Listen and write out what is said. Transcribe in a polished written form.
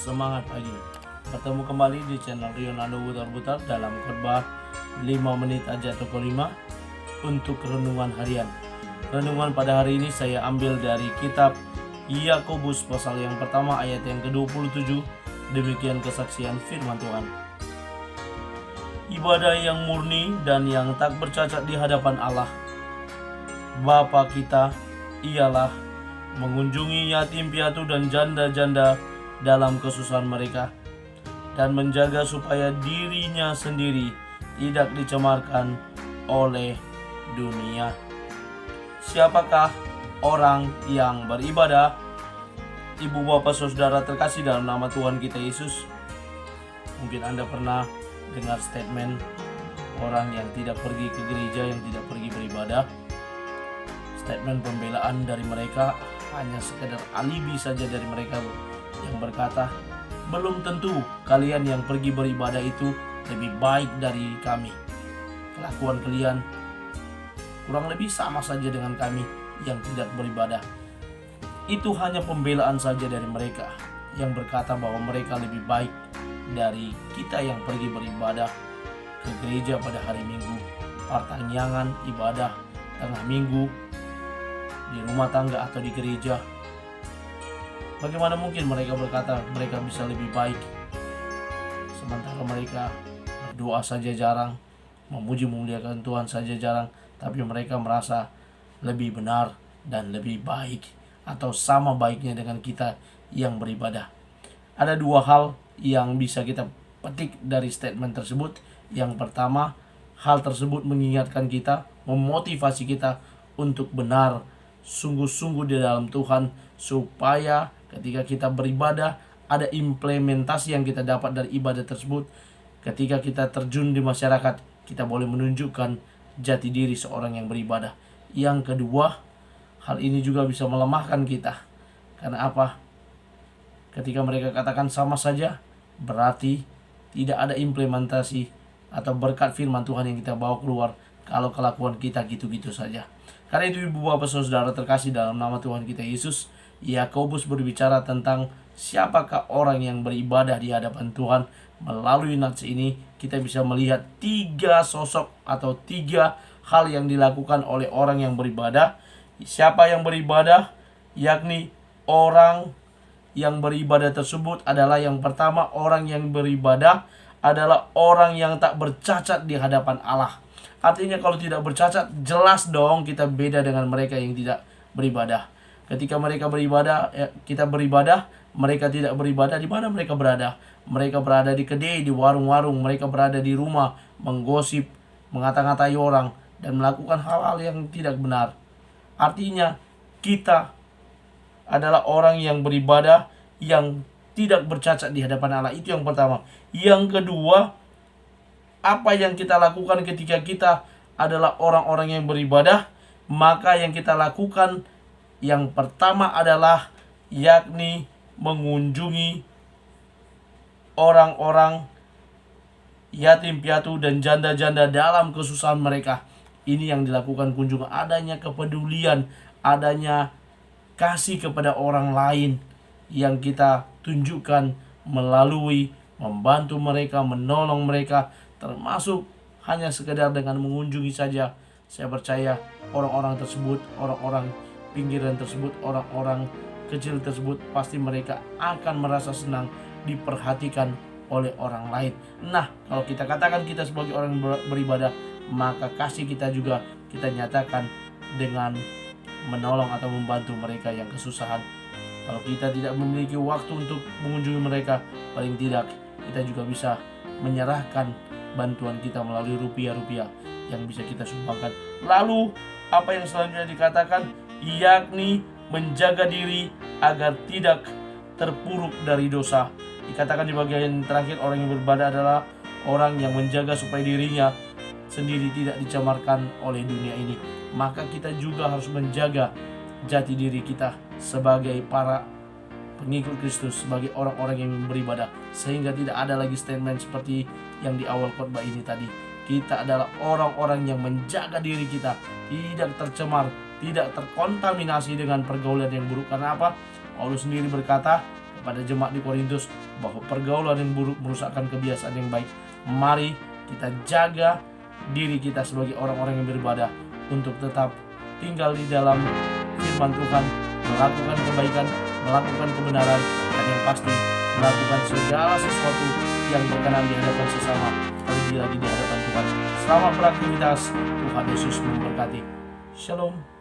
semangat pagi. Bertemu kembali di channel Rionaldo Butar-Butar dalam khotbah 5 menit aja toko 5 untuk renungan harian. Renungan pada hari ini saya ambil dari kitab Yakobus pasal yang pertama ayat yang ke-27. Demikian kesaksian firman Tuhan. Ibadah yang murni dan yang tak bercacat di hadapan Allah Bapa kita ialah mengunjungi yatim piatu dan janda-janda dalam kesusahan mereka dan menjaga supaya dirinya sendiri tidak dicemarkan oleh dunia. Siapakah orang yang beribadah? Ibu bapak saudara terkasih dalam nama Tuhan kita Yesus, mungkin Anda pernah dengar statement orang yang tidak pergi ke gereja, yang tidak pergi beribadah. Statement pembelaan dari mereka hanya sekedar alibi saja dari mereka yang berkata, belum tentu kalian yang pergi beribadah itu lebih baik dari kami. Kelakuan kalian kurang lebih sama saja dengan kami yang tidak beribadah. Itu hanya pembelaan saja dari mereka yang berkata bahwa mereka lebih baik dari kita yang pergi beribadah ke gereja pada hari Minggu, pertanyaan ibadah tengah minggu di rumah tangga atau di gereja. Bagaimana mungkin mereka berkata mereka bisa lebih baik, sementara mereka berdoa saja jarang, memuji memuliakan Tuhan saja jarang, tapi mereka merasa lebih benar dan lebih baik atau sama baiknya dengan kita yang beribadah. Ada dua hal yang bisa kita petik dari statement tersebut. Yang pertama, hal tersebut mengingatkan kita, memotivasi kita untuk benar, sungguh-sungguh di dalam Tuhan, supaya ketika kita beribadah ada implementasi yang kita dapat dari ibadah tersebut. Ketika kita terjun di masyarakat, kita boleh menunjukkan jati diri seorang yang beribadah. Yang kedua, hal ini juga bisa melemahkan kita. Karena apa? Ketika mereka katakan sama saja, berarti tidak ada implementasi atau berkat firman Tuhan yang kita bawa keluar kalau kelakuan kita gitu-gitu saja. Karena itu ibu bapak saudara terkasih dalam nama Tuhan kita Yesus, Yakobus berbicara tentang siapakah orang yang beribadah di hadapan Tuhan. Melalui nats ini kita bisa melihat 3 sosok atau 3 hal yang dilakukan oleh orang yang beribadah. Siapa yang beribadah? Yakni orang yang beribadah tersebut adalah yang pertama, orang yang beribadah adalah orang yang tak bercacat di hadapan Allah. Artinya kalau tidak bercacat, jelas dong kita beda dengan mereka yang tidak beribadah. Ketika mereka beribadah, kita beribadah, mereka tidak beribadah. Di mana mereka berada? Mereka berada di kedai, di warung-warung. Mereka berada di rumah, menggosip, mengata-ngatai orang, dan melakukan hal-hal yang tidak benar. Artinya kita adalah orang yang beribadah yang tidak bercacat di hadapan Allah. Itu yang pertama. Yang kedua, apa yang kita lakukan ketika kita adalah orang-orang yang beribadah, maka yang kita lakukan yang pertama adalah yakni mengunjungi orang-orang yatim piatu dan janda-janda dalam kesusahan mereka. Ini yang dilakukan kunjungan, adanya kepedulian, adanya kasih kepada orang lain yang kita tunjukkan melalui membantu mereka, menolong mereka, termasuk hanya sekedar dengan mengunjungi saja. Saya percaya orang-orang tersebut, orang-orang pinggiran tersebut, orang-orang kecil tersebut, pasti mereka akan merasa senang diperhatikan oleh orang lain. Nah, kalau kita katakan kita sebagai orang beribadah, maka kasih kita juga kita nyatakan dengan menolong atau membantu mereka yang kesusahan. Kalau kita tidak memiliki waktu untuk mengunjungi mereka, paling tidak kita juga bisa menyerahkan bantuan kita melalui rupiah-rupiah yang bisa kita sumbangkan. Lalu apa yang selanjutnya dikatakan? Yakni menjaga diri agar tidak terpuruk dari dosa. Dikatakan di bagian terakhir, orang yang beribadah adalah orang yang menjaga supaya dirinya sendiri tidak dicemarkan oleh dunia ini. Maka kita juga harus menjaga jati diri kita sebagai para pengikut Kristus, sebagai orang-orang yang beribadah, sehingga tidak ada lagi statement seperti yang di awal khotbah ini tadi. Kita adalah orang-orang yang menjaga diri kita tidak tercemar, tidak terkontaminasi dengan pergaulan yang buruk. Karena apa? Paulus sendiri berkata kepada jemaat di Korintus bahwa pergaulan yang buruk merusakkan kebiasaan yang baik. Mari kita jaga diri kita sebagai orang-orang yang beribadah untuk tetap tinggal di dalam firman Tuhan, melakukan kebaikan, melakukan kebenaran, dan yang pasti melakukan segala sesuatu yang berkenan di hadapan sesama, terlebih lagi di hadapan Tuhan. Selamat beraktivitas. Tuhan Yesus memberkati. Shalom.